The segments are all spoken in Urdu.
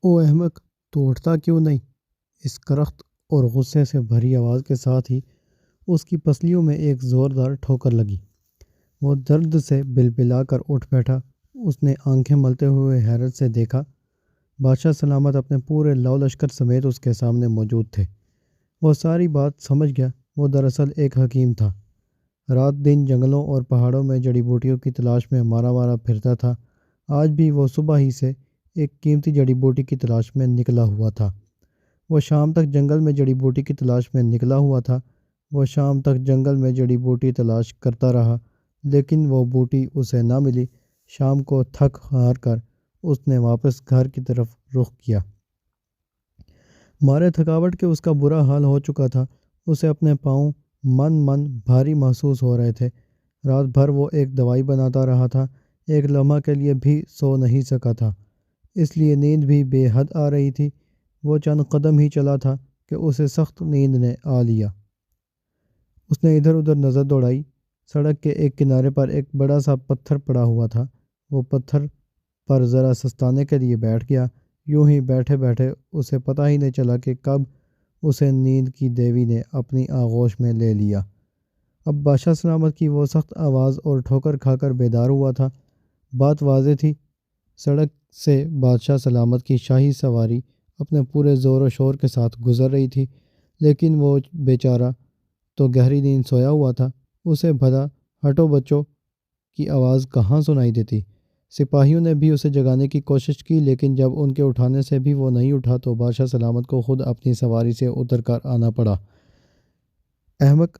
او احمق، تو اٹھتا کیوں نہیں؟ اس کرخت اور غصے سے بھری آواز کے ساتھ ہی اس کی پسلیوں میں ایک زوردار ٹھوکر لگی۔ وہ درد سے بلبلا کر اٹھ بیٹھا۔ اس نے آنکھیں ملتے ہوئے حیرت سے دیکھا۔ بادشاہ سلامت اپنے پورے لو لشکر سمیت اس کے سامنے موجود تھے۔ وہ ساری بات سمجھ گیا۔ وہ دراصل ایک حکیم تھا۔ رات دن جنگلوں اور پہاڑوں میں جڑی بوٹیوں کی تلاش میں مارا مارا پھرتا تھا۔ آج بھی وہ صبح ہی سے ایک قیمتی جڑی بوٹی کی تلاش میں نکلا ہوا تھا۔ وہ شام تک جنگل میں جڑی بوٹی کی تلاش میں نکلا ہوا تھا۔ وہ شام تک جنگل میں جڑی بوٹی تلاش کرتا رہا، لیکن وہ بوٹی اسے نہ ملی۔ شام کو تھک ہار کر اس نے واپس گھر کی طرف رخ کیا۔ مارے تھکاوٹ کے اس کا برا حال ہو چکا تھا۔ اسے اپنے پاؤں من بھاری محسوس ہو رہے تھے۔ رات بھر وہ ایک دوائی بناتا رہا تھا۔ ایک لمحہ کے لیے بھی سو نہیں سکا تھا، اس لیے نیند بھی بے حد آ رہی تھی۔ وہ چند قدم ہی چلا تھا کہ اسے سخت نیند نے آ لیا۔ اس نے ادھر ادھر نظر دوڑائی۔ سڑک کے ایک کنارے پر ایک بڑا سا پتھر پڑا ہوا تھا۔ وہ پتھر پر ذرا سستانے کے لیے بیٹھ گیا۔ یوں ہی بیٹھے بیٹھے اسے پتہ ہی نہیں چلا کہ کب اسے نیند کی دیوی نے اپنی آغوش میں لے لیا۔ اب بادشاہ سلامت کی وہ سخت آواز اور ٹھوکر کھا کر بیدار ہوا تھا۔ بات واضح تھی، سڑک سے بادشاہ سلامت کی شاہی سواری اپنے پورے زور و شور کے ساتھ گزر رہی تھی، لیکن وہ بیچارہ تو گہری نیند سویا ہوا تھا۔ اسے بھلا ہٹو بچوں کی آواز کہاں سنائی دیتی؟ سپاہیوں نے بھی اسے جگانے کی کوشش کی، لیکن جب ان کے اٹھانے سے بھی وہ نہیں اٹھا تو بادشاہ سلامت کو خود اپنی سواری سے اتر کر آنا پڑا۔ احمق،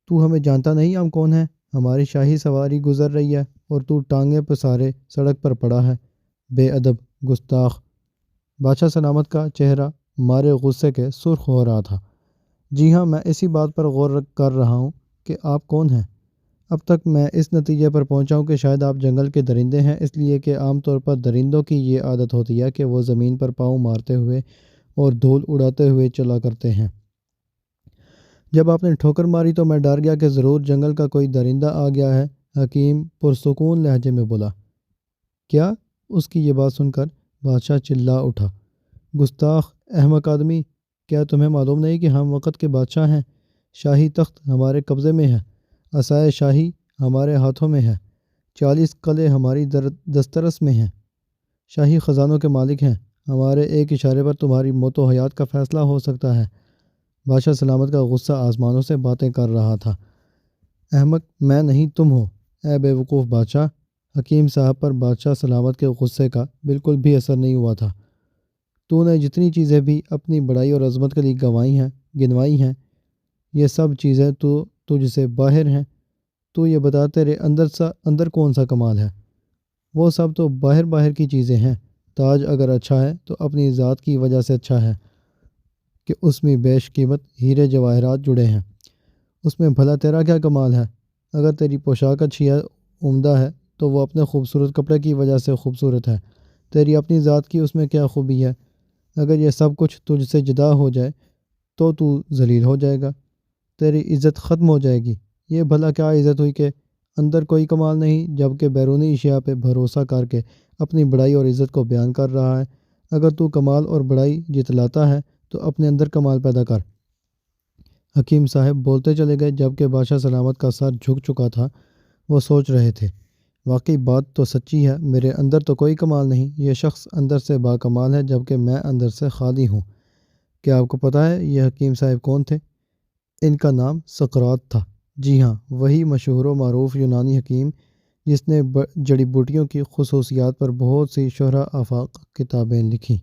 تو ہمیں جانتا نہیں ہم کون ہیں؟ ہماری شاہی سواری گزر رہی ہے اور تو ٹانگیں پسارے سڑک پر پڑا ہے۔ بے ادب، گستاخ! بادشاہ سلامت کا چہرہ مارے غصے کے سرخ ہو رہا تھا۔ جی ہاں، میں اسی بات پر غور کر رہا ہوں کہ آپ کون ہیں۔ اب تک میں اس نتیجے پر پہنچا ہوں کہ شاید آپ جنگل کے درندے ہیں، اس لیے کہ عام طور پر درندوں کی یہ عادت ہوتی ہے کہ وہ زمین پر پاؤں مارتے ہوئے اور دھول اڑاتے ہوئے چلا کرتے ہیں۔ جب آپ نے ٹھوکر ماری تو میں ڈر گیا کہ ضرور جنگل کا کوئی درندہ آ گیا ہے۔ حکیم پرسکون لہجے میں بولا۔ کیا؟ اس کی یہ بات سن کر بادشاہ چلا اٹھا۔ گستاخ، احمق آدمی! کیا تمہیں معلوم نہیں کہ ہم وقت کے بادشاہ ہیں؟ شاہی تخت ہمارے قبضے میں ہے، عصائے شاہی ہمارے ہاتھوں میں ہے، 40 قلعے ہماری دسترس میں ہیں، شاہی خزانوں کے مالک ہیں۔ ہمارے ایک اشارے پر تمہاری موت و حیات کا فیصلہ ہو سکتا ہے۔ بادشاہ سلامت کا غصہ آسمانوں سے باتیں کر رہا تھا۔ احمق میں نہیں، تم ہو، اے بے وقوف بادشاہ! حکیم صاحب پر بادشاہ سلامت کے غصے کا بالکل بھی اثر نہیں ہوا تھا۔ تو نے جتنی چیزیں بھی اپنی بڑائی اور عظمت کے لیے گنوائی ہیں، یہ سب چیزیں تو تجھ سے باہر ہیں۔ تو یہ بتا، تیرے اندر کون سا کمال ہے؟ وہ سب تو باہر کی چیزیں ہیں۔ تاج اگر اچھا ہے تو اپنی ذات کی وجہ سے اچھا ہے کہ اس میں بیش قیمت ہیرے جواہرات جڑے ہیں۔ اس میں بھلا تیرا کیا کمال ہے؟ اگر تیری پوشاک اچھی ہے، عمدہ ہے، تو وہ اپنے خوبصورت کپڑے کی وجہ سے خوبصورت ہے۔ تیری اپنی ذات کی اس میں کیا خوبی ہے؟ اگر یہ سب کچھ تجھ سے جدا ہو جائے تو ذلیل ہو جائے گا، تیری عزت ختم ہو جائے گی۔ یہ بھلا کیا عزت ہوئی کہ اندر کوئی کمال نہیں، جبکہ بیرونی اشیاء پہ بھروسہ کر کے اپنی بڑائی اور عزت کو بیان کر رہا ہے۔ اگر تو کمال اور بڑائی جتلاتا ہے تو اپنے اندر کمال پیدا کر۔ حکیم صاحب بولتے چلے گئے، جبکہ بادشاہ سلامت کا سر جھک چکا تھا۔ وہ سوچ رہے تھے، واقعی بات تو سچی ہے، میرے اندر تو کوئی کمال نہیں۔ یہ شخص اندر سے باکمال ہے، جبکہ میں اندر سے خالی ہوں۔ کیا آپ کو پتہ ہے یہ حکیم صاحب کون تھے؟ ان کا نام سقراط تھا۔ جی ہاں، وہی مشہور و معروف یونانی حکیم جس نے جڑی بوٹیوں کی خصوصیات پر بہت سی شہرہ آفاق کتابیں لکھیں۔